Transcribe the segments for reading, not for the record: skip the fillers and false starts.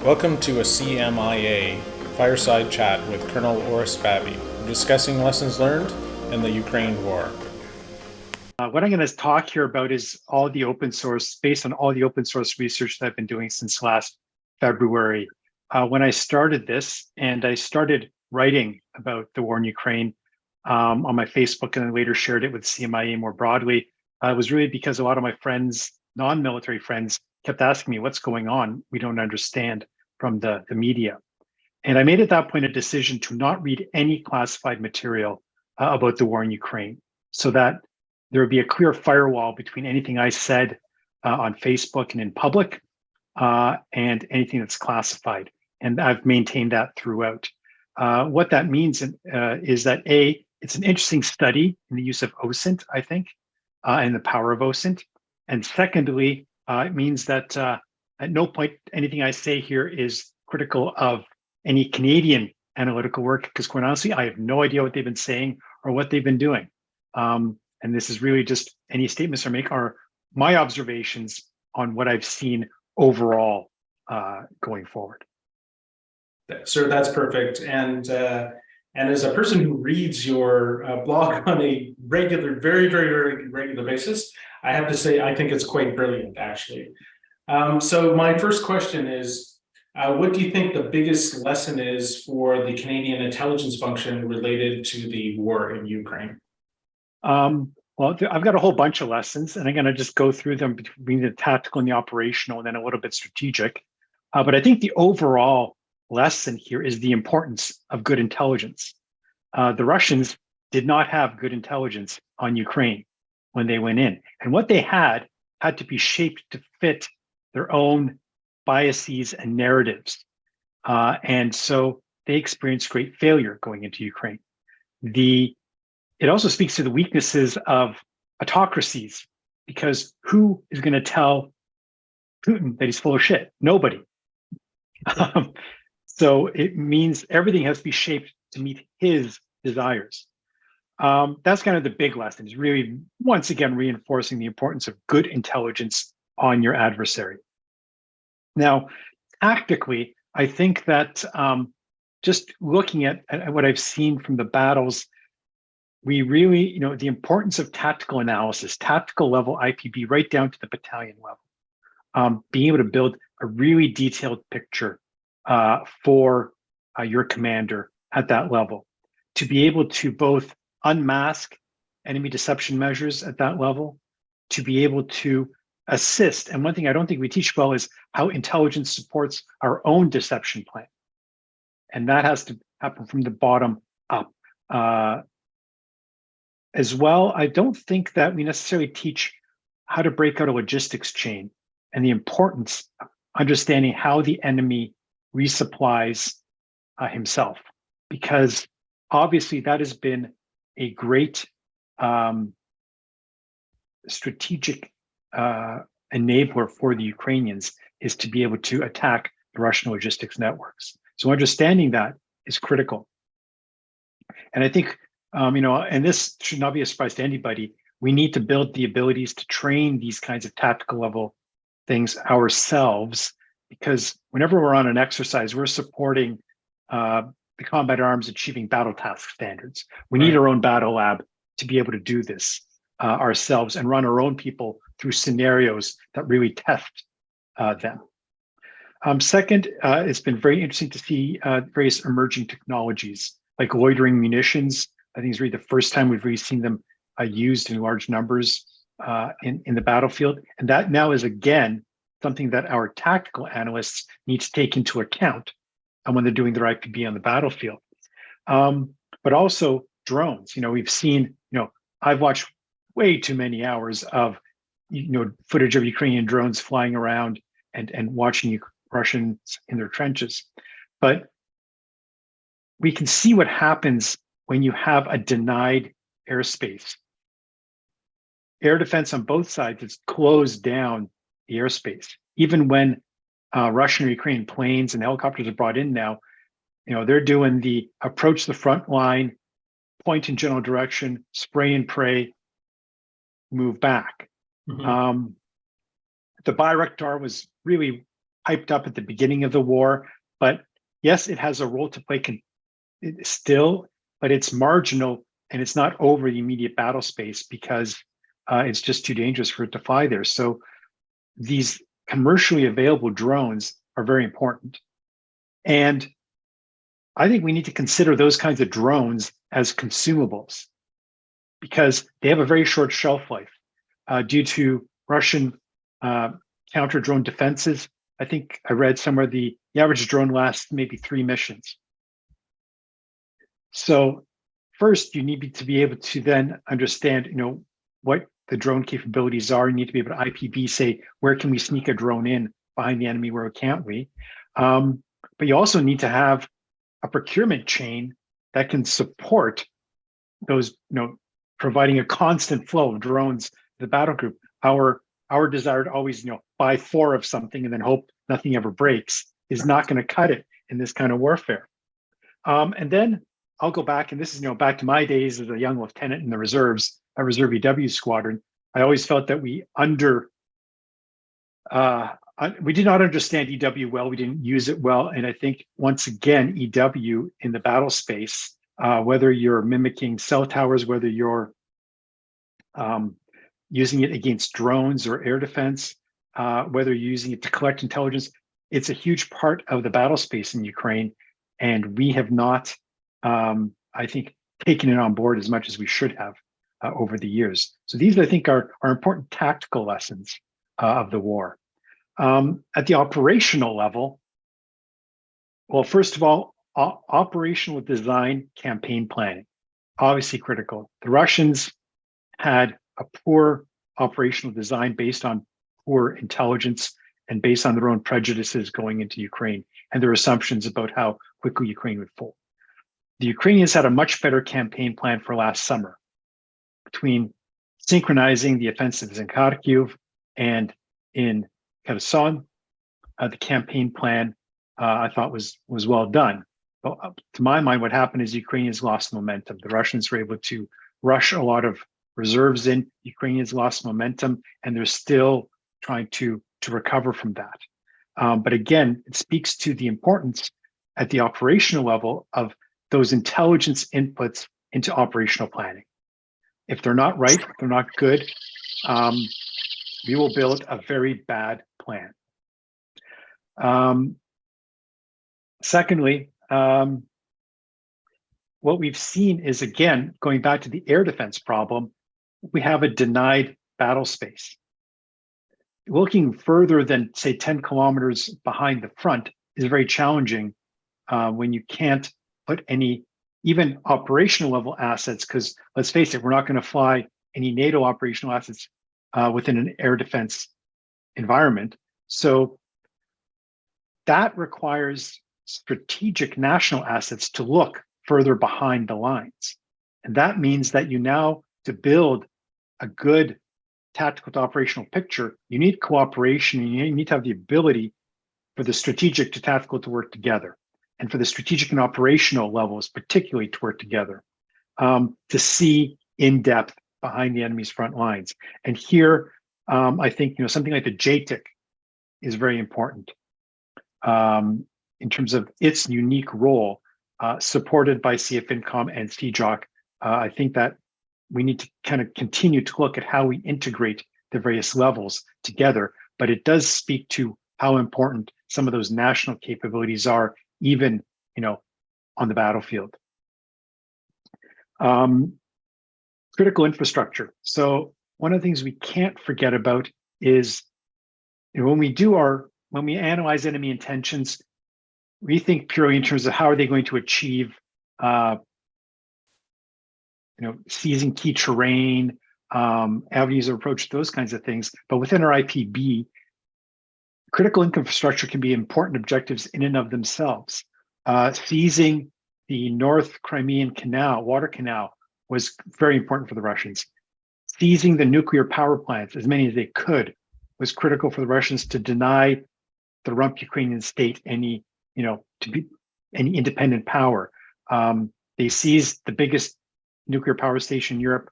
Welcome to a CMIA Fireside Chat with Colonel Orest Babij, discussing lessons learned in the Ukraine war. What I'm going to talk here about is all the open source, based on all the open source research that I've been doing since last February. When I started this, and I started writing about the war in Ukraine on my Facebook, and then later shared it with CMIA more broadly, it was really because a lot of my friends, non-military friends, kept asking me, what's going on? We don't understand from the media. And I made at that point a decision to not read any classified material about the war in Ukraine, so that there would be a clear firewall between anything I said on Facebook and in public and anything that's classified. And I've maintained that throughout. What that means is that it's an interesting study in the use of OSINT, I think, and the power of OSINT. And secondly, it means that at no point anything I say here is critical of any Canadian analytical work, because quite honestly, I have no idea what they've been saying or what they've been doing. And this is really just any statements I make are my observations on what I've seen overall going forward. Sir, that's perfect. And as a person who reads your blog on a regular, very regular basis, I have to say I think it's quite brilliant, actually. So my first question is, what do you think the biggest lesson is for the Canadian intelligence function related to the war in Ukraine? Well, I've got a whole bunch of lessons, and I'm going to just go through them between the tactical and the operational, and then a little bit strategic. But I think the overall lesson here is the importance of good intelligence. The Russians did not have good intelligence on Ukraine when they went in, and what they had to be shaped to fit their own biases and narratives. And so they experienced great failure going into Ukraine. It also speaks to the weaknesses of autocracies, because who is going to tell Putin that he's full of shit? Nobody. So it means everything has to be shaped to meet his desires. That's kind of the big lesson, is really, once again, reinforcing the importance of good intelligence on your adversary. Now, tactically, I think that just looking at what I've seen from the battles, we really, the importance of tactical analysis, tactical level IPB, right down to the battalion level, being able to build a really detailed picture for your commander at that level, to be able to both unmask enemy deception measures at that level, to be able to assist. And one thing I don't think we teach well is how intelligence supports our own deception plan. And that has to happen from the bottom up. As well, I don't think that we necessarily teach how to break out a logistics chain and the importance of understanding how the enemy resupplies himself, because obviously that has been a great strategic enabler for the Ukrainians, is to be able to attack the Russian logistics networks. So understanding that is critical. And I think, and this should not be a surprise to anybody, we need to build the abilities to train these kinds of tactical level things ourselves, because whenever we're on an exercise, we're supporting the combat arms achieving battle task standards. We need our own battle lab to be able to do this ourselves and run our own people through scenarios that really test them. Second, it's been very interesting to see various emerging technologies like loitering munitions. I think it's really the first time we've really seen them used in large numbers in the battlefield. And that now is, again, something that our tactical analysts need to take into account when they're doing their IPB on the battlefield. But also drones. We've seen, I've watched way too many hours of, footage of Ukrainian drones flying around and watching Russians in their trenches. But we can see what happens when you have a denied airspace. Air defense on both sides has closed down the airspace. Even when Russian or Ukrainian planes and helicopters are brought in now, they're doing the approach the front line, point in general direction, spray and pray, move back. Mm-hmm. The Bayraktar was really hyped up at the beginning of the war, but yes, it has a role to play still, but it's marginal and it's not over the immediate battle space because it's just too dangerous for it to fly there. So these commercially available drones are very important. And I think we need to consider those kinds of drones as consumables because they have a very short shelf life due to Russian counter-drone defenses. I think I read somewhere the average drone lasts maybe 3 missions. So first, you need to be able to then understand, what the drone capabilities are. You need to be able to IPV say, where can we sneak a drone in behind the enemy, where can't we? But you also need to have a procurement chain that can support those, providing a constant flow of drones to the battle group. Our desire to always, buy 4 of something and then hope nothing ever breaks is not going to cut it in this kind of warfare. And then I'll go back, and this is, back to my days as a young lieutenant in the reserves, a reserve EW squadron. I always felt that we did not understand EW well. We didn't use it well. And I think, once again, EW in the battle space, whether you're mimicking cell towers, whether you're using it against drones or air defense, whether you're using it to collect intelligence, it's a huge part of the battle space in Ukraine. And we have not, I think, taken it on board as much as we should have over the years. So these, I think, are important tactical lessons of the war. At the operational level, well, first of all, operational design, campaign planning, obviously critical. The Russians had a poor operational design based on poor intelligence and based on their own prejudices going into Ukraine and their assumptions about how quickly Ukraine would fall. The Ukrainians had a much better campaign plan for last summer between synchronizing the offensives in Kharkiv and in Kherson. The campaign plan, I thought, was well done. But to my mind, what happened is Ukrainians lost momentum. The Russians were able to rush a lot of reserves in. Ukrainians lost momentum, and they're still trying to recover from that. But again, it speaks to the importance at the operational level of those intelligence inputs into operational planning. If they're not right, if they're not good, we will build a very bad plan. Secondly, what we've seen is, again, going back to the air defense problem, we have a denied battle space. Looking further than, say, 10 kilometers behind the front is very challenging when you can't put any, even operational level assets, because let's face it, we're not going to fly any NATO operational assets within an air defense environment. So that requires strategic national assets to look further behind the lines. And that means that you now, to build a good tactical to operational picture, you need cooperation, and you need to have the ability for the strategic to tactical to work together, and for the strategic and operational levels particularly to work together, to see in depth behind the enemy's front lines. And here, I think, something like the JTIC is very important in terms of its unique role, supported by CFINCOM and CJOC. I think that we need to kind of continue to look at how we integrate the various levels together, but it does speak to how important some of those national capabilities are, even, on the battlefield. Critical infrastructure. So one of the things we can't forget about is, when we analyze enemy intentions, we think purely in terms of how are they going to achieve, seizing key terrain, avenues of approach, those kinds of things. But within our IPB, critical infrastructure can be important objectives in and of themselves. Seizing the North Crimean Canal, water canal, was very important for the Russians. Seizing the nuclear power plants, as many as they could, was critical for the Russians to deny the rump Ukrainian state any independent power. They seized the biggest nuclear power station in Europe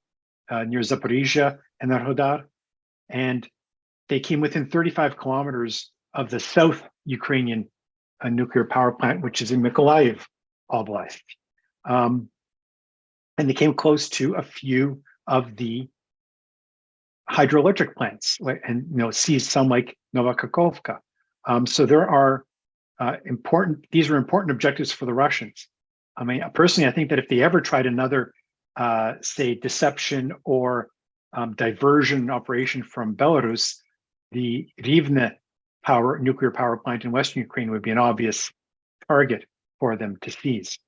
near Zaporizhia and Enerhodar, and they came within 35 kilometers of the South Ukrainian nuclear power plant, which is in Mykolaiv Oblast. And they came close to a few of the hydroelectric plants, and seized some like Novakakovka. So there are these are important objectives for the Russians. I mean, personally, I think that if they ever tried another, say, deception or diversion operation from Belarus, the Rivne nuclear power plant in Western Ukraine would be an obvious target for them to seize.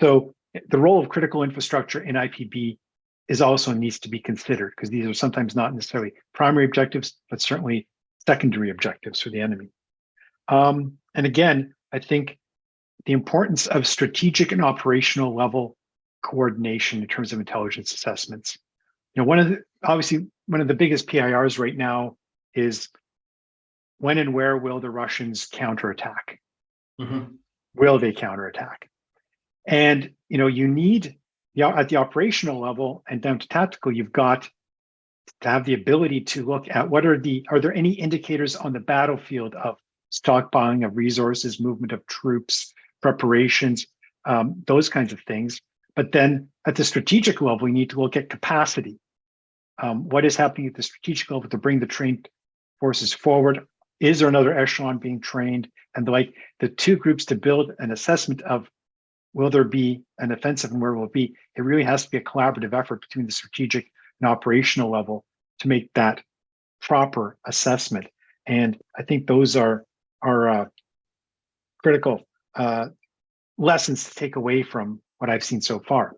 So the role of critical infrastructure in IPB is also needs to be considered, because these are sometimes not necessarily primary objectives, but certainly secondary objectives for the enemy. And again, I think the importance of strategic and operational level coordination in terms of intelligence assessments. Obviously one of the biggest PIRs right now is when and where will the Russians counterattack? Mm-hmm. Will they counterattack? And you need, at the operational level and down to tactical, you've got to have the ability to look at are there any indicators on the battlefield of stockpiling of resources, movement of troops, preparations, those kinds of things. But then at the strategic level, you need to look at capacity. What is happening at the strategic level to bring the trained forces forward? Is there another echelon being trained? And the two groups to build an assessment of, will there be an offensive and where will it be? It really has to be a collaborative effort between the strategic and operational level to make that proper assessment. And I think those are critical lessons to take away from what I've seen so far.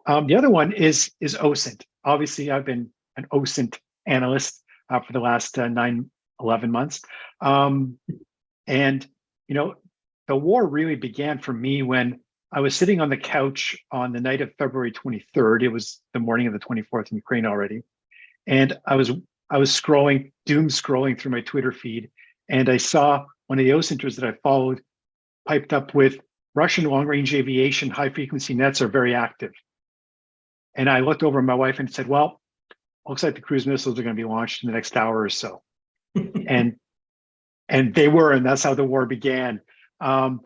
The other one is OSINT. Obviously, I've been an OSINT analyst for the last 11 months. And, the war really began for me when I was sitting on the couch on the night of February 23rd. It was the morning of the 24th in Ukraine already. And I was doom scrolling through my Twitter feed, and I saw one of the OSINTers that I followed piped up with Russian long-range aviation high-frequency nets are very active. And I looked over at my wife and said, well, looks like the cruise missiles are going to be launched in the next hour or so. and they were, and that's how the war began. 10,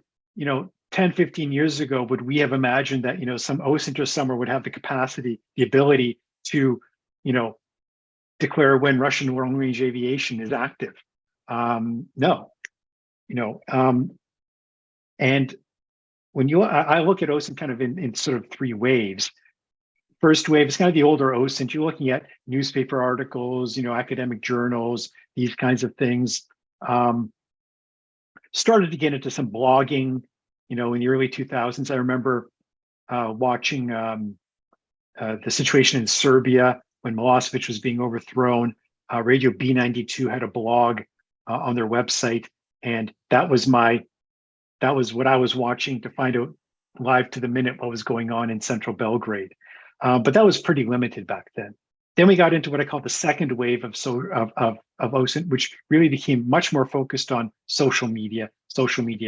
15 years ago, would we have imagined that, some OSINT somewhere would have the capacity, the ability to, declare when Russian long-range aviation is active? No. And when I look at OSINT kind of in sort of three waves. First wave is kind of the older OSINT. You're looking at newspaper articles, academic journals, these kinds of things. Started to get into some blogging, in the early 2000s. I remember watching the situation in Serbia when Milosevic was being overthrown. Radio B92 had a blog on their website, and that was what I was watching to find out live to the minute what was going on in central Belgrade. But that was pretty limited back then. Then we got into what I call the second wave of OSINT, which really became much more focused on social media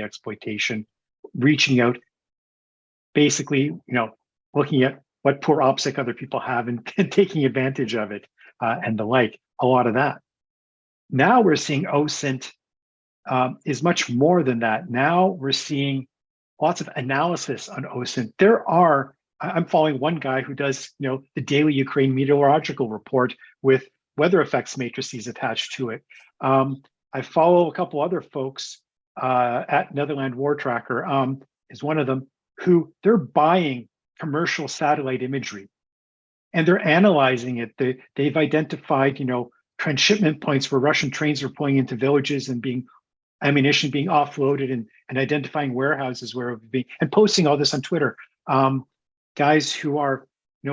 exploitation, reaching out, basically, looking at what poor OPSEC other people have and taking advantage of it, and the like, a lot of that. Now we're seeing OSINT is much more than that. Now we're seeing lots of analysis on OSINT. I'm following one guy who does, the daily Ukraine meteorological report with weather effects matrices attached to it. I follow a couple other folks at Netherland War Tracker, is one of them, who they're buying commercial satellite imagery and they're analyzing it. They've identified, transshipment points where Russian trains are pulling into villages and ammunition being offloaded and identifying warehouses where it would be, and posting all this on Twitter. Guys who are,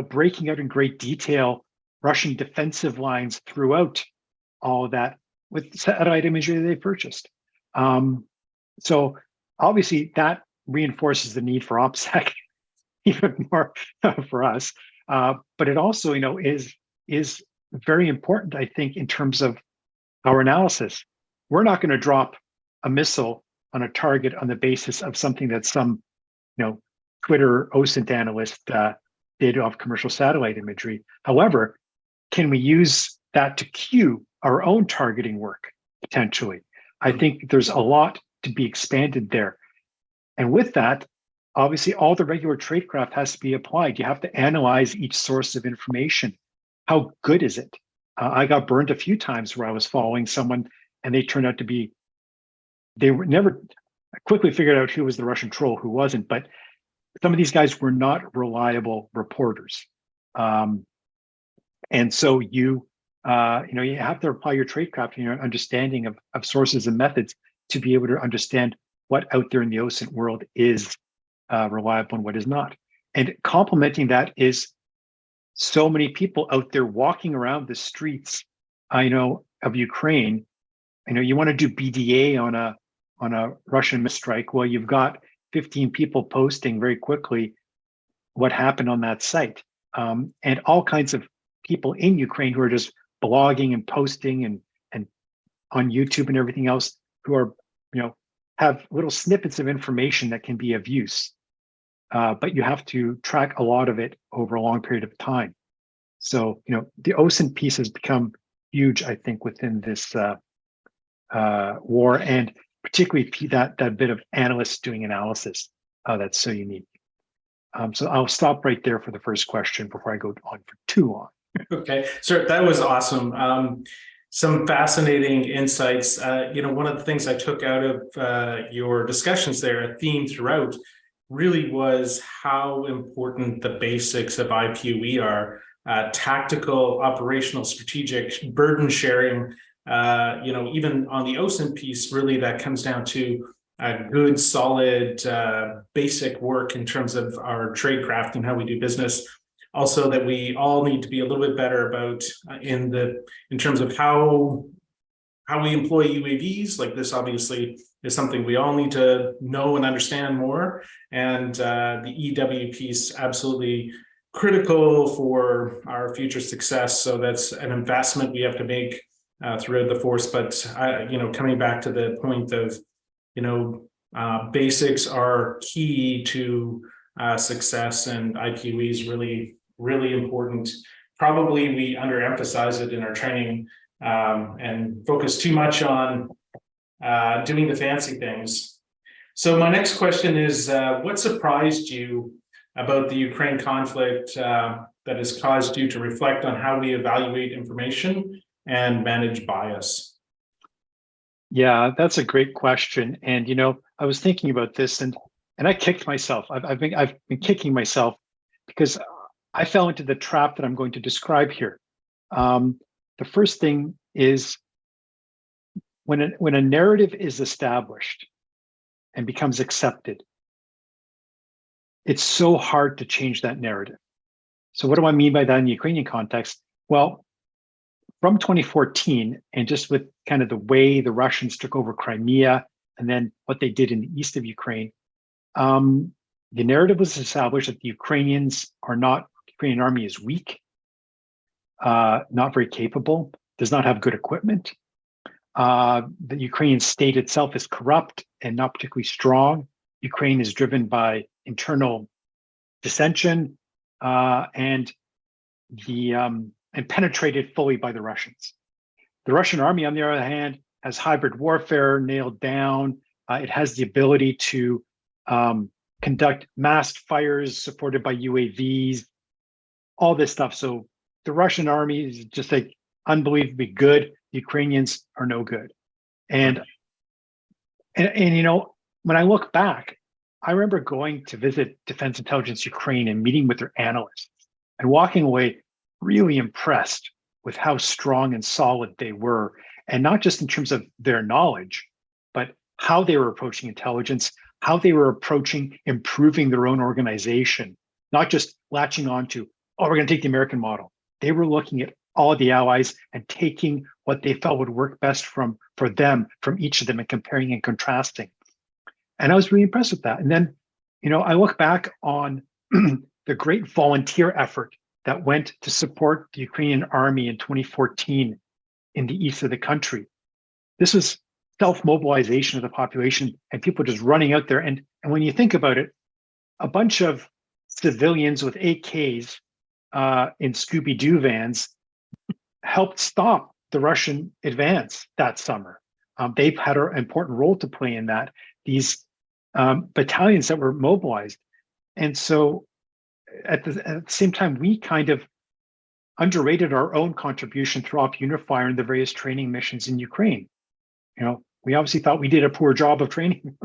breaking out in great detail Russian defensive lines throughout all of that with satellite imagery that they purchased. So obviously that reinforces the need for OPSEC even more for us. But it also, is very important, I think, in terms of our analysis. We're not going to drop a missile on a target on the basis of something that some, Twitter OSINT analyst did off commercial satellite imagery. However, can we use that to cue our own targeting work potentially? I think there's a lot to be expanded there. And with that, obviously, all the regular tradecraft has to be applied. You have to analyze each source of information. How good is it? I got burned a few times where I was following someone and they turned out to be, they were never, I quickly figured out who was the Russian troll, who wasn't, but some of these guys were not reliable reporters. And so you have to apply your tradecraft and your understanding of sources and methods to be able to understand what out there in the OSINT world is reliable and what is not. And complementing that is so many people out there walking around the streets, of Ukraine. You want to do BDA on a Russian strike. Well, you've got 15 people posting very quickly what happened on that site, and all kinds of people in Ukraine who are just blogging and posting and on YouTube and everything else, who are have little snippets of information that can be of use. But you have to track a lot of it over a long period of time. So, the OSINT piece has become huge, I think, within this war, and particularly that bit of analysts doing analysis that's so unique. So I'll stop right there for the first question before I go on for too long. Okay, sir, that was awesome. Some fascinating insights. One of the things I took out of your discussions there, a theme throughout, really was how important the basics of IPOE are. Tactical, operational, strategic, burden sharing. Even on the OSINT piece, really that comes down to good, solid, basic work in terms of our tradecraft and how we do business. Also, that we all need to be a little bit better about in terms of how we employ UAVs. Like, this obviously is something we all need to know and understand more. And the EW piece, absolutely critical for our future success. So that's an investment we have to make throughout the force. But coming back to the point of basics are key to success, and IPOE is really, really important. Probably we underemphasize it in our training and focus too much on doing the fancy things. So my next question is, what surprised you about the Ukraine conflict that has caused you to reflect on how we evaluate information and manage bias? Yeah, that's a great question. And I was thinking about this, and I kicked myself. I've been kicking myself because I fell into the trap that I'm going to describe here. The first thing is when a narrative is established and becomes accepted, it's so hard to change that narrative. So what do I mean by that in the Ukrainian context? Well, from 2014, and just with kind of the way the Russians took over Crimea and then what they did in the east of Ukraine, the narrative was established that the Ukrainian army is weak, not very capable, does not have good equipment. The Ukrainian state itself is corrupt and not particularly strong. Ukraine is driven by internal dissension and penetrated fully by the Russians. The Russian army, on the other hand, has hybrid warfare nailed down. It has the ability to conduct massed fires supported by UAVs, all this stuff. So the Russian army is just like unbelievably good. The Ukrainians are no good. And when I look back, I remember going to visit Defense Intelligence Ukraine and meeting with their analysts and walking away really impressed with how strong and solid they were. And not just in terms of their knowledge, but how they were approaching intelligence, how they were approaching improving their own organization, not just latching on to, we're going to take the American model. They were looking at all the allies and taking what they felt would work best for them, from each of them, and comparing and contrasting. And I was really impressed with that. And then, I look back on the great volunteer effort that went to support the Ukrainian army in 2014 in the east of the country. This was self-mobilization of the population and people just running out there. And when you think about it, a bunch of civilians with AKs in Scooby-Doo vans helped stop the Russian advance that summer. they've had an important role to play in that. These battalions that were mobilized. And so at the same time, we kind of underrated our own contribution through Op Unifier and the various training missions in Ukraine. We obviously thought we did a poor job of training,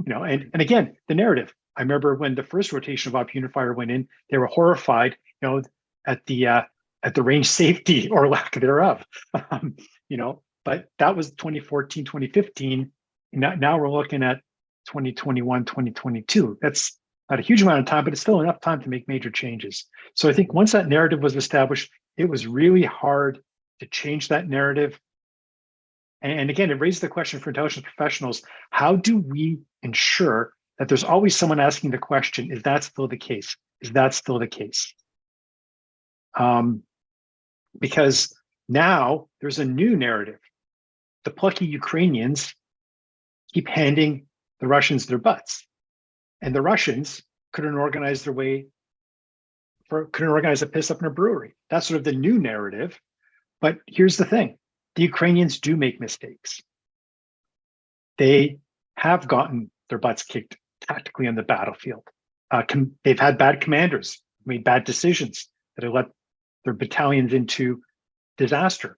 and again, the narrative. I remember when the first rotation of Op Unifier went in, they were horrified, at the range safety or lack thereof. But that was 2014, 2015. Now we're looking at 2021, 2022. That's not a huge amount of time, but it's still enough time to make major changes. So I think once that narrative was established, it was really hard to change that narrative. And again, it raised the question for intelligence professionals: how do we ensure that there's always someone asking the question, is that still the case? Is that still the case? Because now there's a new narrative. The plucky Ukrainians keep handing the Russians their butts, and the Russians couldn't organize a piss up in a brewery. That's sort of the new narrative. But here's the thing: the Ukrainians do make mistakes. They have gotten their butts kicked tactically on the battlefield. They've had bad commanders, made bad decisions that have led their battalions into disaster.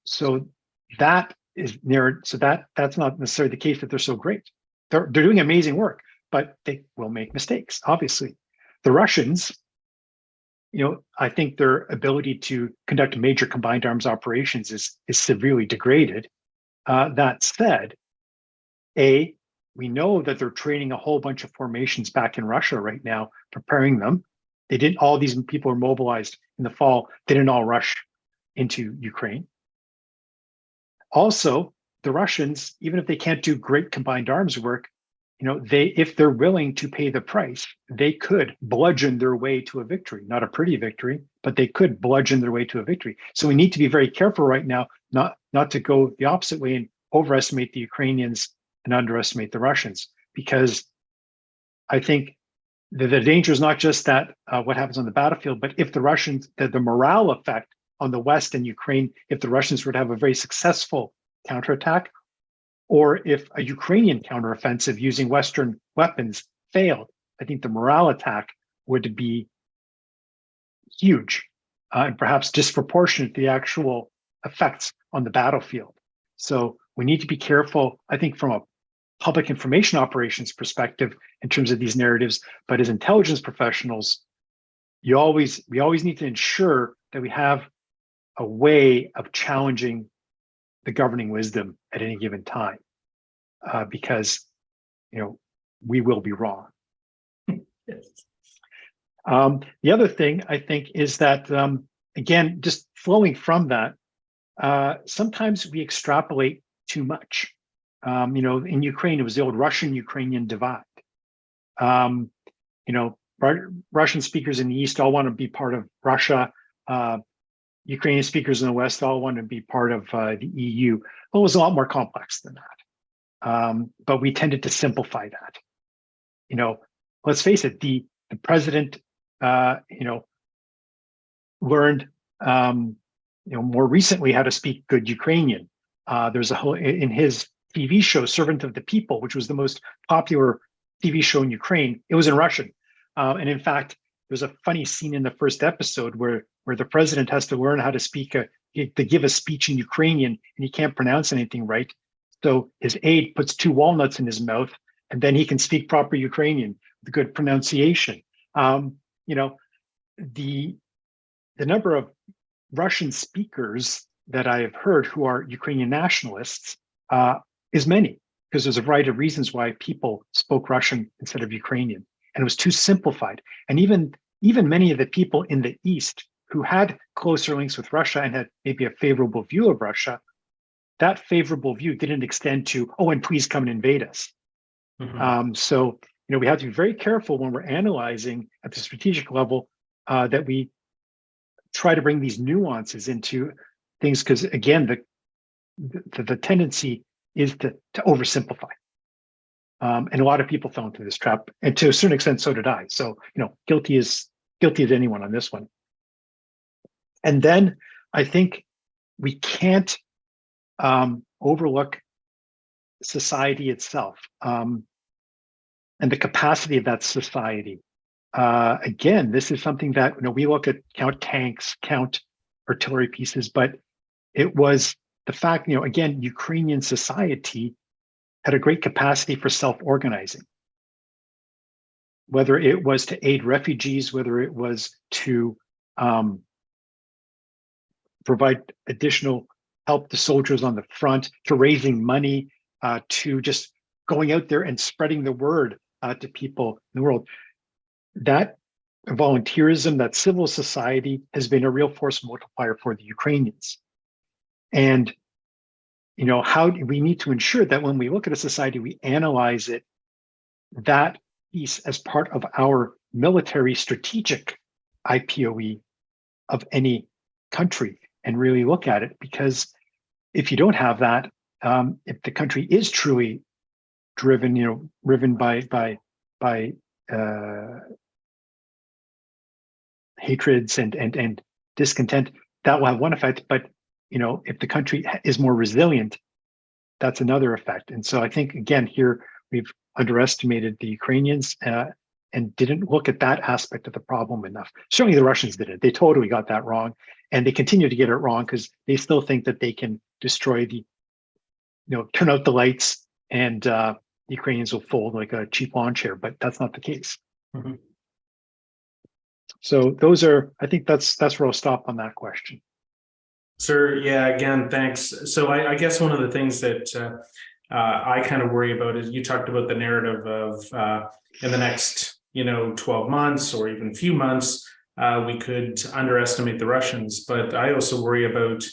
So that is near. So that's not necessarily the case that they're so great. They're doing amazing work, but they will make mistakes. Obviously, the Russians, I think their ability to conduct major combined arms operations is severely degraded. That said, we know that they're training a whole bunch of formations back in Russia right now, preparing them. All these people are mobilized in the fall. They didn't all rush into Ukraine. Also, the Russians, even if they can't do great combined arms work, if they're willing to pay the price, they could bludgeon their way to a victory. Not a pretty victory, but they could bludgeon their way to a victory. So we need to be very careful right now, not to go the opposite way and overestimate the Ukrainians and underestimate the Russians, because I think the danger is not just that what happens on the battlefield, but if the Russians, the morale effect on the West and Ukraine, if the Russians were to have a very successful counterattack, or if a Ukrainian counteroffensive using Western weapons failed, I think the morale attack would be huge and perhaps disproportionate to the actual effects on the battlefield. So we need to be careful, I think, from a public information operations perspective in terms of these narratives, but as intelligence professionals, we always need to ensure that we have a way of challenging the governing wisdom at any given time, because we will be wrong. The other thing I think is that again, just flowing from that, sometimes we extrapolate too much. In Ukraine, it was the old Russian-Ukrainian divide. Russian speakers in the East all want to be part of Russia. Ukrainian speakers in the West all want to be part of the EU. Well, it was a lot more complex than that. But we tended to simplify that. Let's face it, the president, learned, more recently how to speak good Ukrainian. There's a whole, in his TV show, Servant of the People, which was the most popular TV show in Ukraine, it was in Russian. And in fact, there's a funny scene in the first episode where the president has to learn how to give a speech in Ukrainian, and he can't pronounce anything right. So his aide puts 2 walnuts in his mouth, and then he can speak proper Ukrainian with good pronunciation. The number of Russian speakers that I have heard who are Ukrainian nationalists is many, because there's a variety of reasons why people spoke Russian instead of Ukrainian, and it was too simplified. And even many of the people in the East who had closer links with Russia and had maybe a favorable view of Russia, that favorable view didn't extend to, oh, and please come and invade us. Mm-hmm. So we have to be very careful when we're analyzing at the strategic level that we try to bring these nuances into things, because again, the tendency is to oversimplify. And a lot of people fell into this trap, and to a certain extent, so did I. So, guilty as anyone on this one. And then I think we can't overlook society itself, and the capacity of that society. Again, this is something that we look at, count tanks, count artillery pieces, but it was the fact, again, Ukrainian society had a great capacity for self-organizing. Whether it was to aid refugees, whether it was to provide additional help to soldiers on the front, to raising money, to just going out there and spreading the word to people in the world. That volunteerism, that civil society has been a real force multiplier for the Ukrainians. And, how do we need to ensure that when we look at a society, we analyze it, that piece as part of our military strategic IPOE of any country, and really look at it, because if you don't have that, if the country is truly driven, driven by hatreds and discontent, that will have one effect. But if the country is more resilient, that's another effect. And so I think, again, here we've underestimated the Ukrainians and didn't look at that aspect of the problem enough. Certainly the Russians did it. They totally got that wrong. And they continue to get it wrong because they still think that they can destroy turn out the lights and the Ukrainians will fold like a cheap lawn chair, but that's not the case. Mm-hmm. So I think that's where I'll stop on that question. Sir, yeah, again, thanks. So I guess one of the things that I kind of worry about is, you talked about the narrative of in the next 12 months or even few months, we could underestimate the Russians. But I also worry about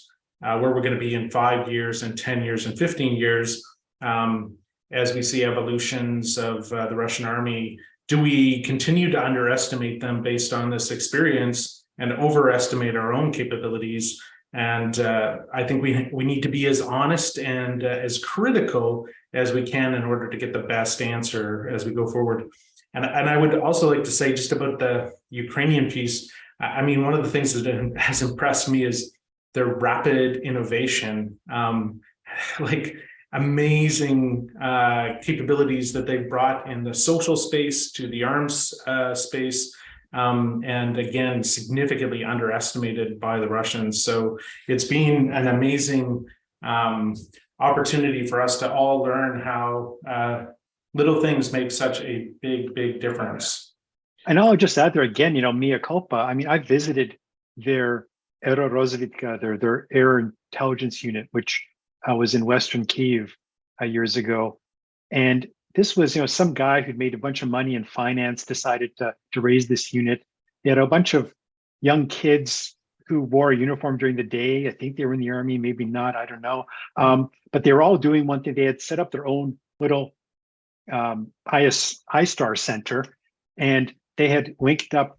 where we're going to be in 5 years and 10 years and 15 years as we see evolutions of the Russian army. Do we continue to underestimate them based on this experience and overestimate our own capabilities? And I think we need to be as honest and as critical as we can in order to get the best answer as we go forward. And I would also like to say, just about the Ukrainian piece, I mean, one of the things that has impressed me is their rapid innovation, like amazing capabilities that they've brought in the social space to the arms space. And again, significantly underestimated by the Russians. So it's been an amazing opportunity for us to all learn how little things make such a big difference. And I'll just add there again, mea culpa. I mean, I visited their Aerorozvedka, their air intelligence unit, which was in Western Kyiv years ago. And this was, some guy who'd made a bunch of money in finance, decided to raise this unit. They had a bunch of young kids who wore a uniform during the day. I think they were in the army, maybe not, I don't know. But they were all doing one thing. They had set up their own little ISTAR center, and they had linked up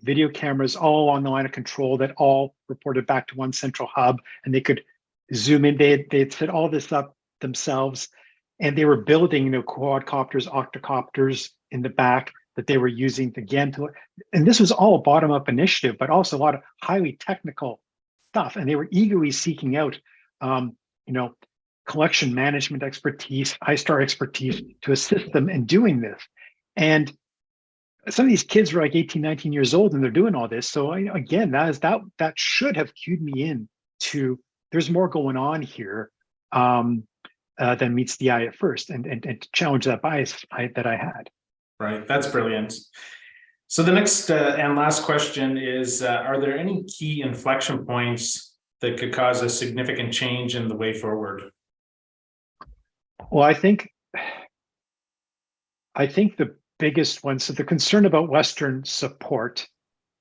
video cameras all along the line of control that all reported back to one central hub, and they could zoom in. They had set all this up themselves. And they were building, quadcopters, octocopters in the back that they were using again and this was all a bottom-up initiative, but also a lot of highly technical stuff. And they were eagerly seeking out, collection management expertise, ISTAR expertise to assist them in doing this. And some of these kids were like 18, 19 years old, and they're doing all this. So again, that should have cued me in to, there's more going on here. Than meets the eye at first, and to challenge that bias that I had. Right, that's brilliant. So the next and last question is, are there any key inflection points that could cause a significant change in the way forward? Well, I think the biggest one, so the concern about Western support,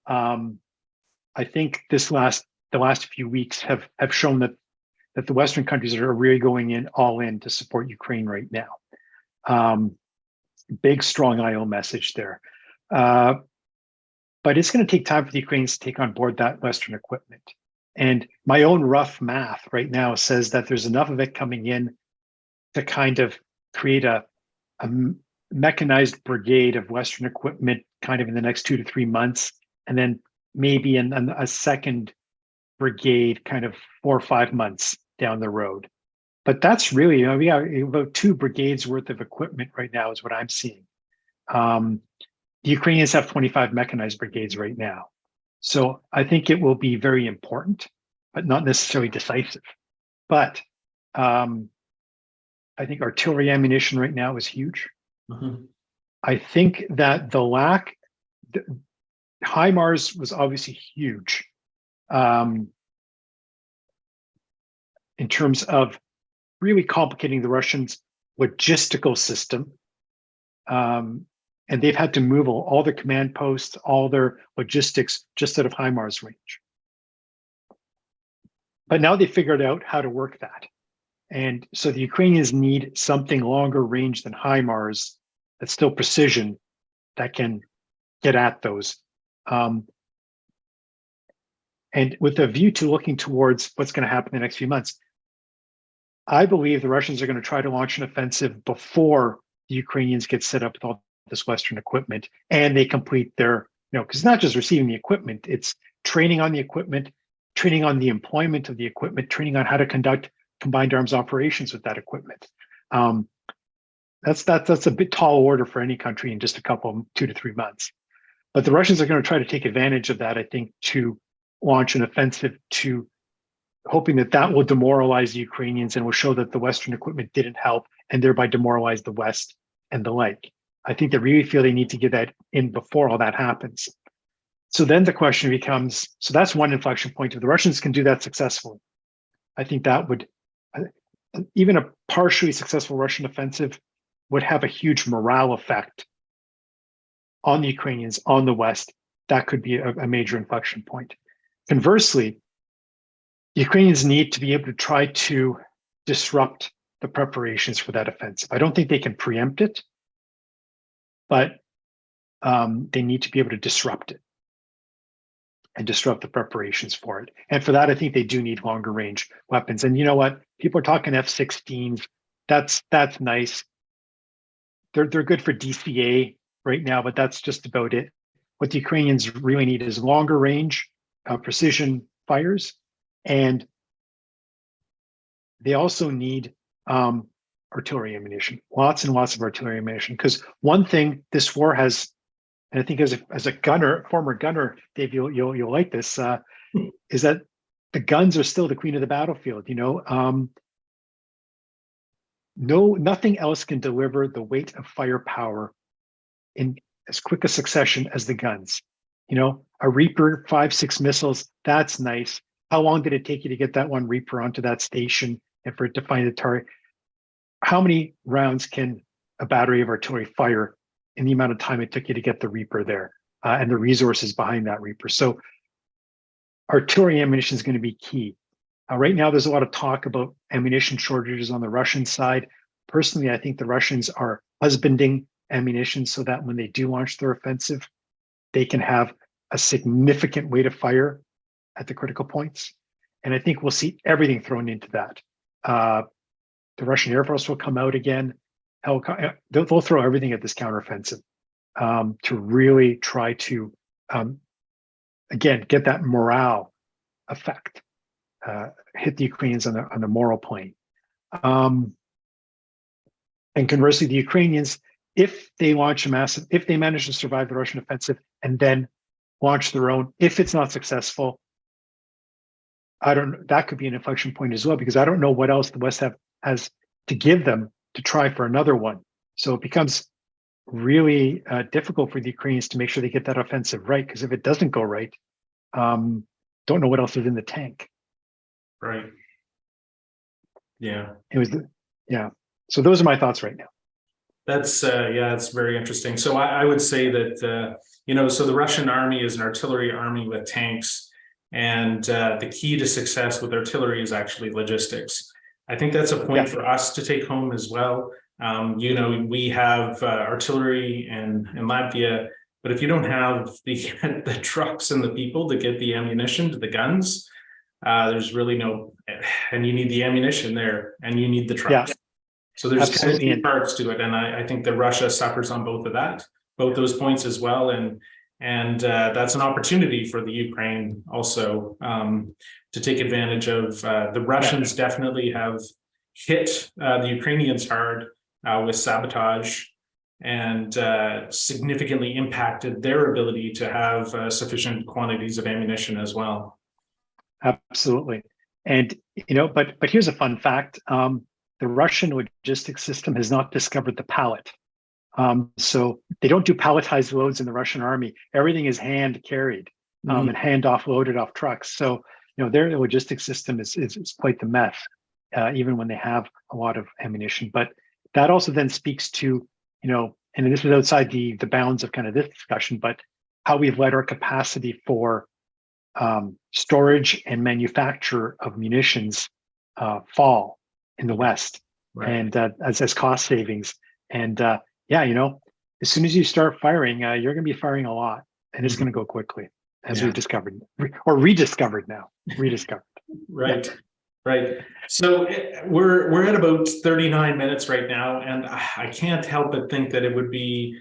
I think the last few weeks have shown that the Western countries are really going in all in to support Ukraine right now. Big, strong IO message there. But it's going to take time for the Ukrainians to take on board that Western equipment. And my own rough math right now says that there's enough of it coming in to kind of create a mechanized brigade of Western equipment kind of in the next 2 to 3 months. And then maybe a second brigade kind of 4 or 5 months down the road. But that's really, we have about 2 brigades worth of equipment right now is what I'm seeing. The Ukrainians have 25 mechanized brigades right now. So I think it will be very important, but not necessarily decisive. But I think artillery ammunition right now is huge. Mm-hmm. I think that HIMARS was obviously huge in terms of really complicating the Russians' logistical system. And they've had to move all their command posts, all their logistics just out of HIMARS range. But now they figured out how to work that. And so the Ukrainians need something longer range than HIMARS that's still precision that can get at those. And with a view to looking towards what's going to happen in the next few months, I believe the Russians are going to try to launch an offensive before the Ukrainians get set up with all this Western equipment and they complete their, because it's not just receiving the equipment, it's training on the equipment, training on the employment of the equipment, training on how to conduct combined arms operations with that equipment. That's a bit tall order for any country in just a couple, 2 to 3 months. But the Russians are going to try to take advantage of that, I think, to launch an offensive, to hoping that that will demoralize the Ukrainians and will show that the Western equipment didn't help and thereby demoralize the West and the like. I think they really feel they need to get that in before all that happens. So then the question becomes, so that's one inflection point. If the Russians can do that successfully, I think that would, even a partially successful Russian offensive would have a huge morale effect on the Ukrainians, on the West. That could be a major inflection point. Conversely, the Ukrainians need to be able to try to disrupt the preparations for that offensive. I don't think they can preempt it, but they need to be able to disrupt it and disrupt the preparations for it. And for that, I think they do need longer range weapons. And you know what? People are talking F-16s. That's nice. They're good for DCA right now, but that's just about it. What the Ukrainians really need is longer range precision fires, and they also need artillery ammunition, lots and lots of artillery ammunition. Because one thing this war has, and I think as a gunner, former gunner, Dave, you'll like this, is that the guns are still the queen of the battlefield. Nothing else can deliver the weight of firepower in as quick a succession as the guns. A Reaper, 5-6 missiles, that's nice. How long did it take you to get that one Reaper onto that station and for it to find the target? How many rounds can a battery of artillery fire in the amount of time it took you to get the Reaper there and the resources behind that Reaper? So artillery ammunition is going to be key. Right now, there's a lot of talk about ammunition shortages on the Russian side. Personally, I think the Russians are husbanding ammunition so that when they do launch their offensive, they can have a significant weight of fire at the critical points. And I think we'll see everything thrown into that. The Russian Air Force will come out again. They'll throw everything at this counteroffensive to really try to, again, get that morale effect, hit the Ukrainians on the moral plane. And conversely, the Ukrainians, if they manage to survive the Russian offensive and then launch their own, if it's not successful, that could be an inflection point as well, because I don't know what else the West has to give them to try for another one. So it becomes really difficult for the Ukrainians to make sure they get that offensive right, because if it doesn't go right, don't know what else is in the tank. Right. Yeah. So those are my thoughts right now. That's it's very interesting. So I would say that so the Russian army is an artillery army with tanks, and the key to success with artillery is actually logistics. I think that's a point for us to take home as well. We have artillery in Latvia, but if you don't have the trucks and the people to get the ammunition to the guns, there's really no, and you need the ammunition there, and you need the trucks. Yeah. So there's kind of two parts to it, and I think that Russia suffers on both those points as well. And And that's an opportunity for the Ukraine also to take advantage of. The Russians definitely have hit the Ukrainians hard with sabotage and significantly impacted their ability to have sufficient quantities of ammunition as well. Absolutely. And, but here's a fun fact. The Russian logistics system has not discovered the pallet. So they don't do palletized loads in the Russian army. Everything is hand carried and hand offloaded off trucks. So, their logistics system is quite the mess, even when they have a lot of ammunition. But that also then speaks to, and this is outside the bounds of kind of this discussion, but how we've let our capacity for storage and manufacture of munitions fall in the West, and as cost savings. And as soon as you start firing, you're going to be firing a lot, and it's going to go quickly, as we've discovered or rediscovered now. Right. So we're at about 39 minutes right now, and I can't help but think that it would be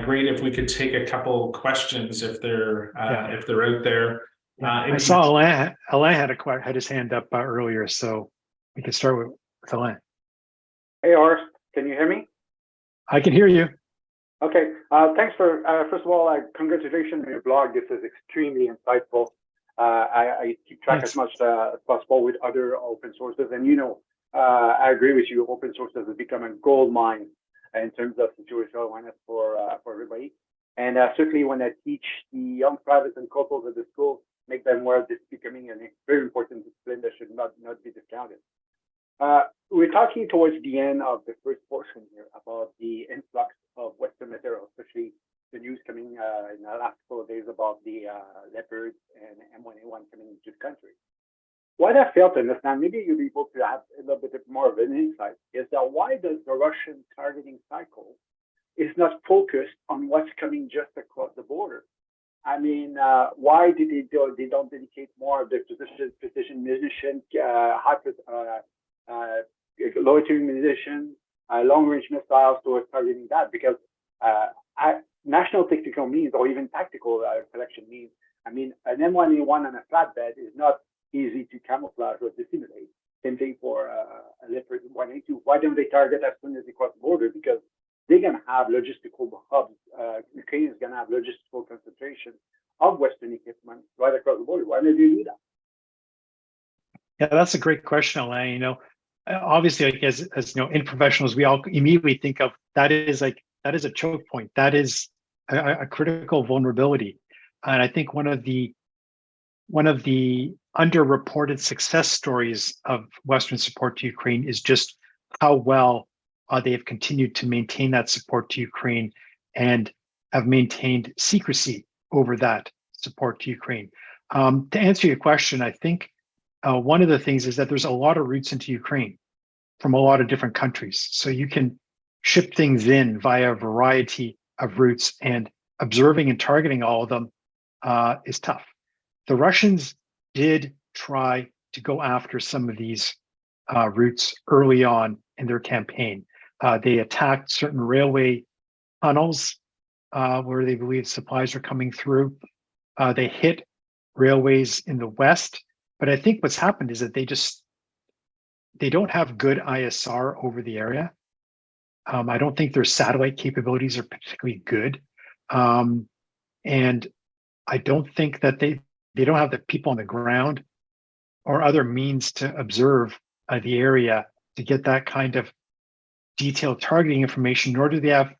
great if we could take a couple questions if they're out there. I saw Alain had his hand up earlier, so we could start with Alain. Hey, Orest, can you hear me? I can hear you. Okay, thanks for, first of all, congratulations on your blog. This is extremely insightful. I keep track as much as possible with other open sources. And, I agree with you, open sources has become a gold mine in terms of situational awareness for everybody. And certainly when I teach the young privates and corporals at the school, make them aware this is becoming a very important discipline that should not be discounted. We're talking towards the end of the first portion here about the influx of Western material, especially the news coming in the last couple of days about the Leopards and M1A1 coming into the country. What I fail to understand, maybe you'll be able to have a little bit more of an insight, is that why does the Russian targeting cycle is not focused on what's coming just across the border? I mean, why did they don't dedicate more of their precision munition, loitering munitions, long-range missiles towards targeting that? Because national technical means, or even tactical collection means, I mean, an M1A1 on a flatbed is not easy to camouflage or dissimulate. Same thing for a Leopard 1A2. Why don't they target as soon as they cross the border? Because they're going to have logistical hubs. Ukraine is going to have logistical concentration of Western equipment right across the border. Why don't they do that? Yeah, that's a great question, Alain. Obviously, like as in professionals, we all immediately think of that is a choke point. That is a critical vulnerability. And I think one of the underreported success stories of Western support to Ukraine is just how well they have continued to maintain that support to Ukraine and have maintained secrecy over that support to Ukraine. To answer your question, I think one of the things is that there's a lot of routes into Ukraine from a lot of different countries. So you can ship things in via a variety of routes, and observing and targeting all of them is tough. The Russians did try to go after some of these routes early on in their campaign. They attacked certain railway tunnels where they believed supplies were coming through. They hit railways in the West. But I think what's happened is that they don't have good ISR over the area. I don't think their satellite capabilities are particularly good. And I don't think that they don't have the people on the ground or other means to observe the area to get that kind of detailed targeting information, nor do they have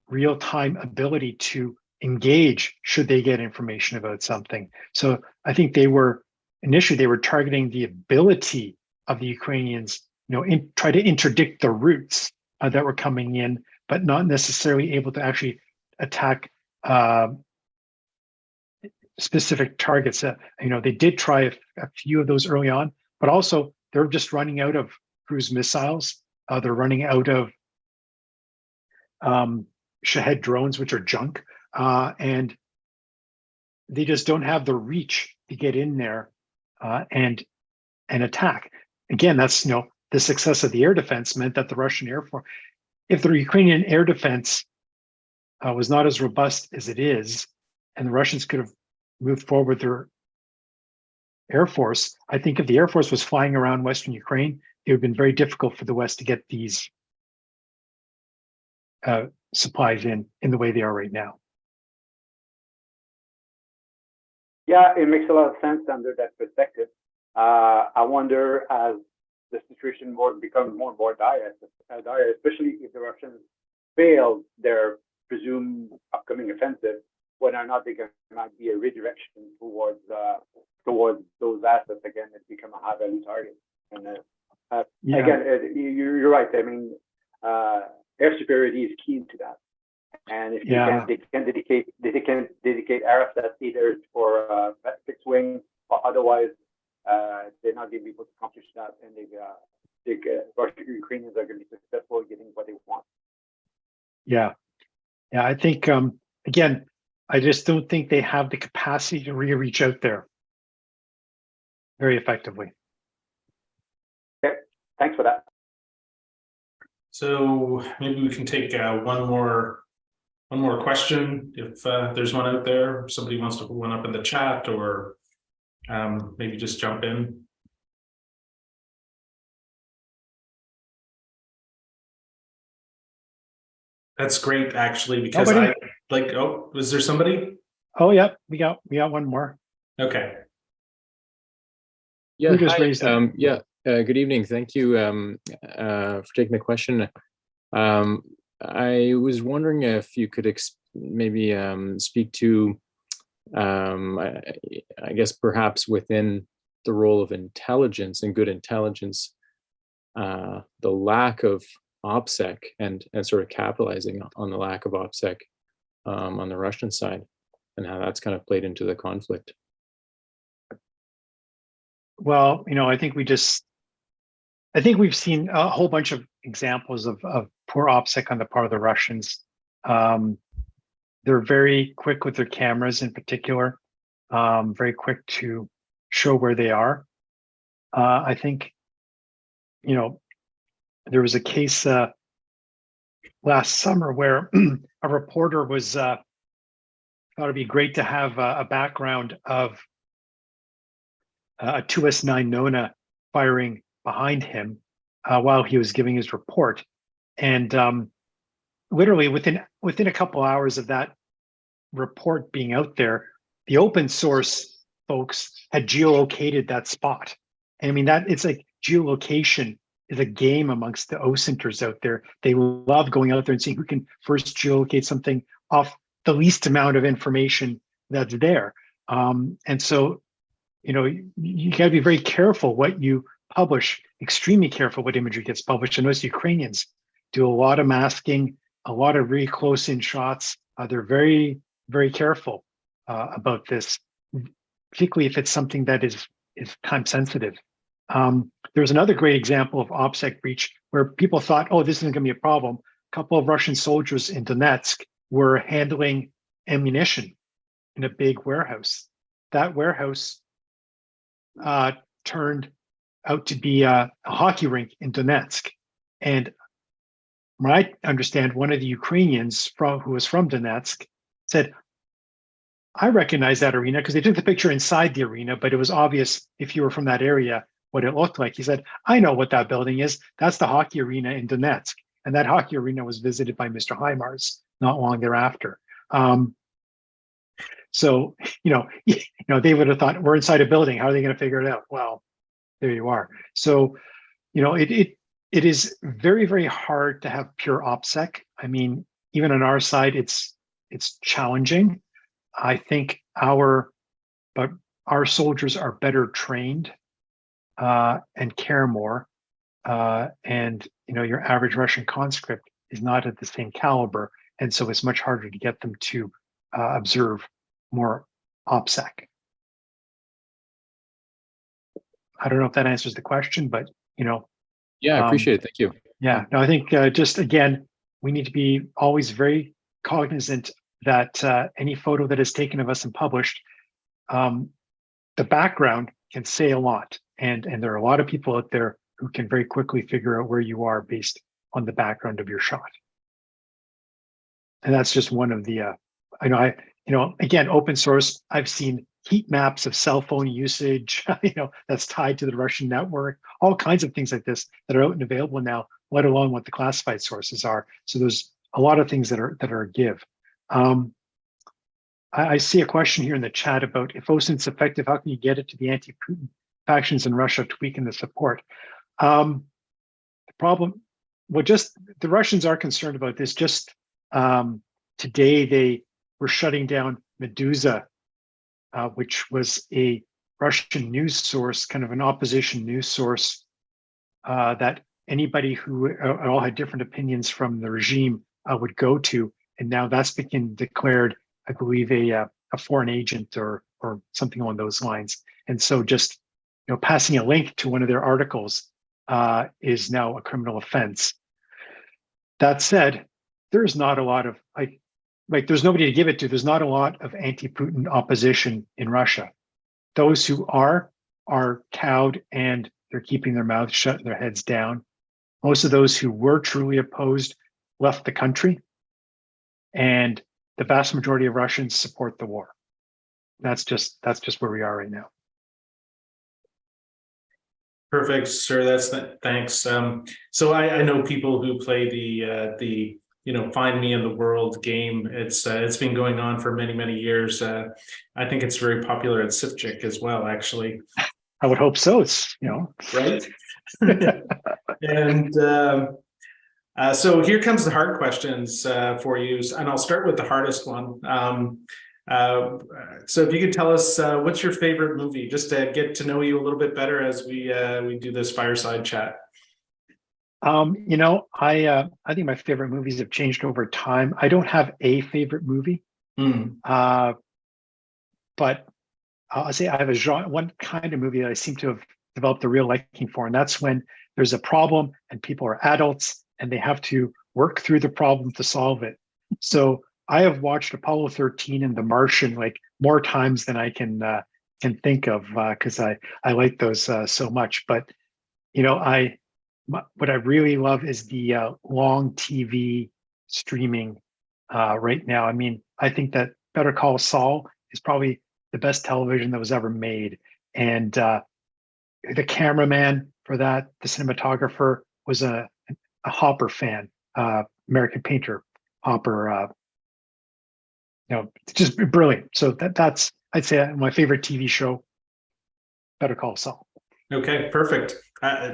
real-time ability to engage should they get information about something. So I think initially they were targeting the ability of the Ukrainians, try to interdict the routes that were coming in, but not necessarily able to actually attack specific targets. They did try a few of those early on, but also they're just running out of cruise missiles. They're running out of Shahed drones, which are junk. And they just don't have the reach to get in there and attack. Again, that's the success of the air defense meant that the Russian Air Force, if the Ukrainian air defense was not as robust as it is, and the Russians could have moved forward their Air Force. I think if the Air Force was flying around Western Ukraine, it would have been very difficult for the West to get these supplies in the way they are right now. Yeah, it makes a lot of sense under that perspective. I wonder as the situation becomes more and more dire, especially if the Russians fail their presumed upcoming offensive, whether or not there might be a redirection towards those assets again and become a high-value target. And again, you're right. I mean, air superiority is key to that. And if they can dedicate air assets either for fixed wing or otherwise, they're not going to be able to accomplish that, and the Ukrainians are going to be successful in getting what they want. Yeah, I think again, I just don't think they have the capacity to reach out there very effectively. Okay, thanks for that. So maybe we can take one more question if there's one out there. If somebody wants to put one up in the chat, or maybe just jump in. That's great, actually, because was there somebody? Oh yeah, we got one more. Okay. Yeah, hi. Good evening. Thank you for taking the question. I was wondering if you could maybe speak to, I guess perhaps within the role of intelligence and good intelligence, the lack of OPSEC and sort of capitalizing on the lack of OPSEC on the Russian side, and how that's kind of played into the conflict. Well, I think we've seen a whole bunch of examples of poor OPSEC on the part of the Russians. They're very quick with their cameras in particular, very quick to show where they are. I think, there was a case last summer where a reporter was thought it'd be great to have a background of a 2S9 Nona firing behind him while he was giving his report, and literally within a couple hours of that report being out there, the open source folks had geolocated that spot. And I mean, that it's like geolocation is a game amongst the OSINTers out there. They love going out there and seeing who can first geolocate something off the least amount of information that's there. And so, you got to be very careful what you publish, extremely careful what imagery gets published. And those Ukrainians do a lot of masking, a lot of really close in shots. They're very, very careful about this, particularly if it's something that is time sensitive. There's another great example of OPSEC breach where people thought, oh, this isn't going to be a problem. A couple of Russian soldiers in Donetsk were handling ammunition in a big warehouse. That warehouse turned out to be a hockey rink in Donetsk. And from what I understand, one of the Ukrainians who was from Donetsk said, I recognize that arena because they took the picture inside the arena, but it was obvious if you were from that area what it looked like. He said, I know what that building is. That's the hockey arena in Donetsk. And that hockey arena was visited by Mr. HIMARS not long thereafter. So, they would have thought, we're inside a building. How are they going to figure it out? Well, there you are. So, it is very, very hard to have pure OPSEC. I mean, even on our side, it's challenging. I think our soldiers are better trained and care more. And your average Russian conscript is not at the same caliber, and so it's much harder to get them to observe more OPSEC. I don't know if that answers the question, but Yeah, I appreciate it. Thank you. Yeah, no, I think just again, we need to be always very cognizant that any photo that is taken of us and published, the background can say a lot, and there are a lot of people out there who can very quickly figure out where you are based on the background of your shot. And that's just one of the, again, open source, I've seen heat maps of cell phone usage, that's tied to the Russian network, all kinds of things like this that are out and available now, let alone what the classified sources are. So there's a lot of things that are a give. I see a question here in the chat about if OSINT's effective, how can you get it to the anti-Putin factions in Russia to weaken the support? The problem, just the Russians are concerned about this. Just today, they were shutting down Meduza, which was a Russian news source, kind of an opposition news source that anybody who all had different opinions from the regime would go to. And now that's been declared, I believe, a foreign agent or something along those lines. And so just passing a link to one of their articles is now a criminal offense. That said, there's not a lot of there's nobody to give it to. There's not a lot of anti-Putin opposition in Russia. Those who are cowed and they're keeping their mouths shut and their heads down. Most of those who were truly opposed left the country, and the vast majority of Russians support the war. That's just where we are right now. Perfect, sir. Thanks. So I know people who play the find me in the world game. It's been going on for many years. I think it's very popular at Sifjik as well, actually. I would hope so. It's right. And so here comes the hard questions for you, and I'll start with the hardest one. So if you could tell us what's your favorite movie, just to get to know you a little bit better as we do this fireside chat. I think my favorite movies have changed over time. I don't have a favorite movie, but I'll say I have a genre, one kind of movie that I seem to have developed a real liking for, and that's when there's a problem and people are adults and they have to work through the problem to solve it. So I have watched Apollo 13 and The Martian like more times than I can think of because I like those so much. But what I really love is the long TV streaming right now. I mean, I think that Better Call Saul is probably the best television that was ever made, and the cameraman for that, the cinematographer, was a Hopper fan, American painter Hopper. Just brilliant. So that's I'd say my favorite TV show, Better Call Saul. Okay, perfect.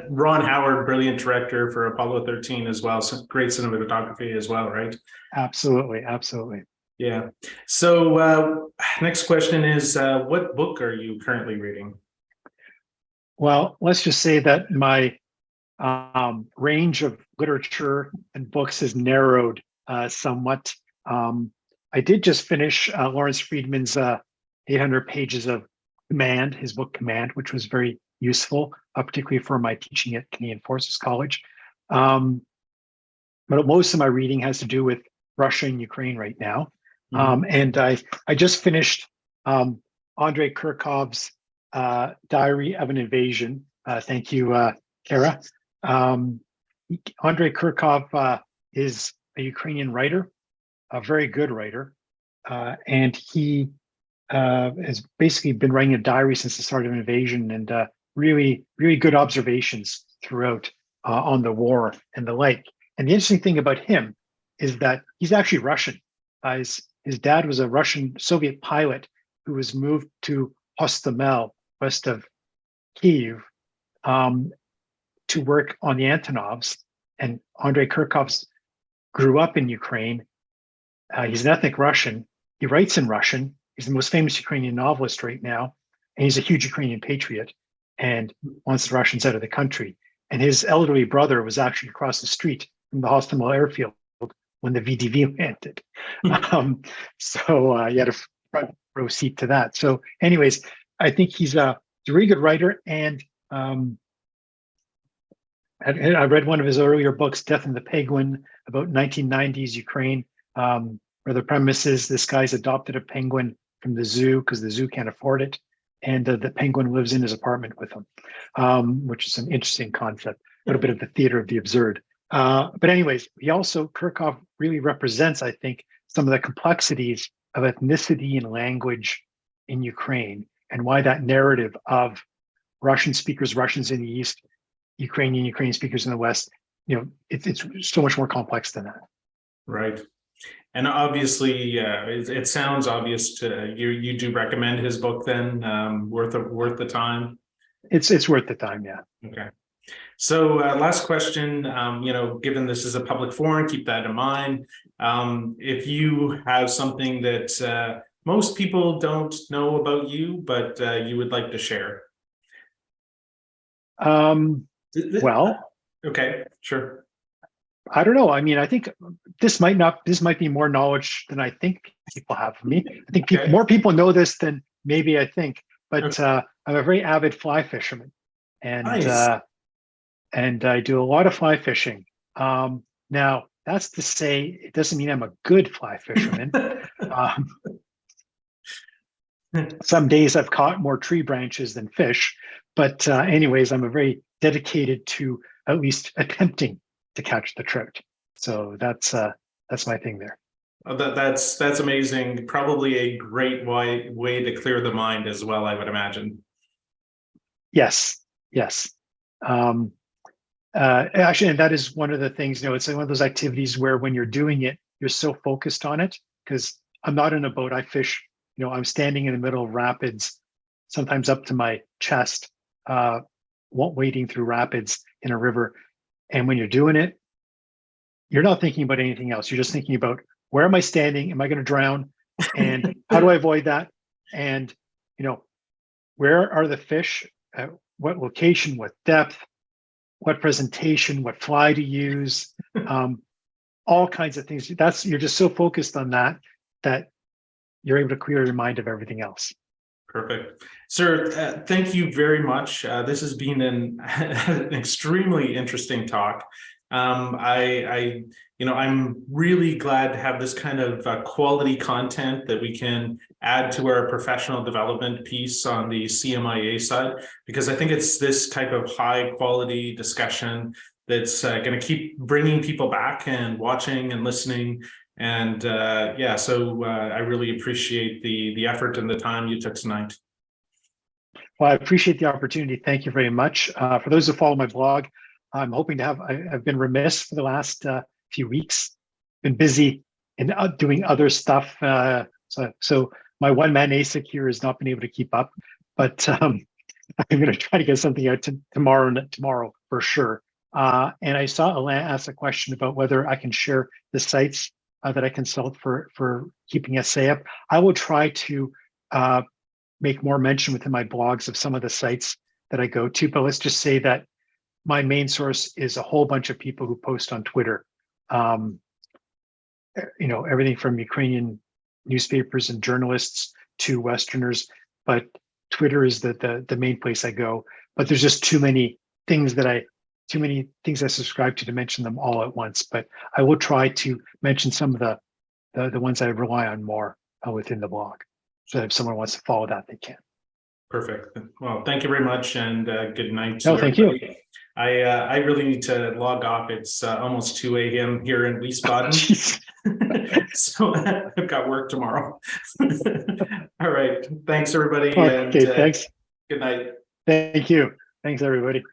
Ron Howard, brilliant director for Apollo 13 as well. So great cinematography as well, right? Absolutely. Yeah. So next question is, what book are you currently reading? Well, let's just say that my range of literature and books has narrowed somewhat. I did just finish Lawrence Friedman's 800 pages of Command, his book Command, which was very useful, particularly for my teaching at Canadian Forces College. But most of my reading has to do with Russia and Ukraine right now. And I just finished Andrei Kurkov's Diary of an Invasion. Thank you, Kara. Andrei Kurkov is a Ukrainian writer, a very good writer, and he has basically been writing a diary since the start of an invasion, and really good observations throughout on the war and the like. And the interesting thing about him is that he's actually Russian. His dad was a Russian Soviet pilot who was moved to Hostomel, west of Kyiv, to work on the Antonovs. And Andrei Kurkov grew up in Ukraine. He's an ethnic Russian. He writes in Russian. He's the most famous Ukrainian novelist right now. And he's a huge Ukrainian patriot and wants the Russians out of the country. And his elderly brother was actually across the street from the Hostomel airfield when the VDV landed. So he had a front row seat to that. So anyways, I think he's a really good writer. And I read one of his earlier books, Death and the Penguin, about 1990s Ukraine, where the premise is this guy's adopted a penguin from the zoo because the zoo can't afford it. And the penguin lives in his apartment with him, which is an interesting concept, a little bit of the theater of the absurd. But anyways, Kurkov really represents, I think, some of the complexities of ethnicity and language in Ukraine, and why that narrative of Russian speakers, Russians in the East, Ukrainian speakers in the West, it's so much more complex than that. Right. And obviously, it sounds obvious to you. You do recommend his book, then, worth the time. It's worth the time, yeah. Okay. So, last question. Given this is a public forum, keep that in mind. If you have something that most people don't know about you, but you would like to share. Well, okay, sure. I don't know. I mean, I think this might be more knowledge than I think people have of me. I think more people know this than maybe I think, but I'm a very avid fly fisherman, and nice. And I do a lot of fly fishing. Now, that's to say, it doesn't mean I'm a good fly fisherman. Some days I've caught more tree branches than fish, but anyways, I'm a very dedicated to at least attempting to catch the trout. So that's my thing there. That's amazing. Probably a great way to clear the mind as well, I would imagine. Yes. Actually, and that is one of the things, it's one of those activities where when you're doing it, you're so focused on it, because I'm not in a boat. I fish, I'm standing in the middle of rapids, sometimes up to my chest, wading through rapids in a river. And when you're doing it, you're not thinking about anything else. You're just thinking about, where am I standing? Am I going to drown? And how do I avoid that? And, where are the fish? At what location? What depth? What presentation? What fly to use? All kinds of things. You're just so focused on that you're able to clear your mind of everything else. Perfect. Sir, thank you very much. This has been an extremely interesting talk. I'm really glad to have this kind of quality content that we can add to our professional development piece on the CMIA side, because I think it's this type of high quality discussion that's going to keep bringing people back and watching and listening. And so I really appreciate the effort and the time you took tonight. Well, I appreciate the opportunity. Thank you very much. For those who follow my blog, I'm hoping to I've been remiss for the last few weeks, been busy in doing other stuff. So my one-man ASIC here has not been able to keep up, but I'm going to try to get something out tomorrow for sure. And I saw Alain ask a question about whether I can share the sites that I consult for keeping SA up. I will try to make more mention within my blogs of some of the sites that I go to, but let's just say that my main source is a whole bunch of people who post on Twitter. Everything from Ukrainian newspapers and journalists to Westerners, but Twitter is the main place I go. But there's just too many things I subscribe to mention them all at once. But I will try to mention some of the ones I rely on more within the blog. So if someone wants to follow that, they can. Perfect. Well, thank you very much, and good night. No, thank you. I really need to log off. It's almost 2 a.m. here in Wiesbaden. So I've got work tomorrow. All right. Thanks, everybody. Okay, thanks. Good night. Thank you. Thanks, everybody.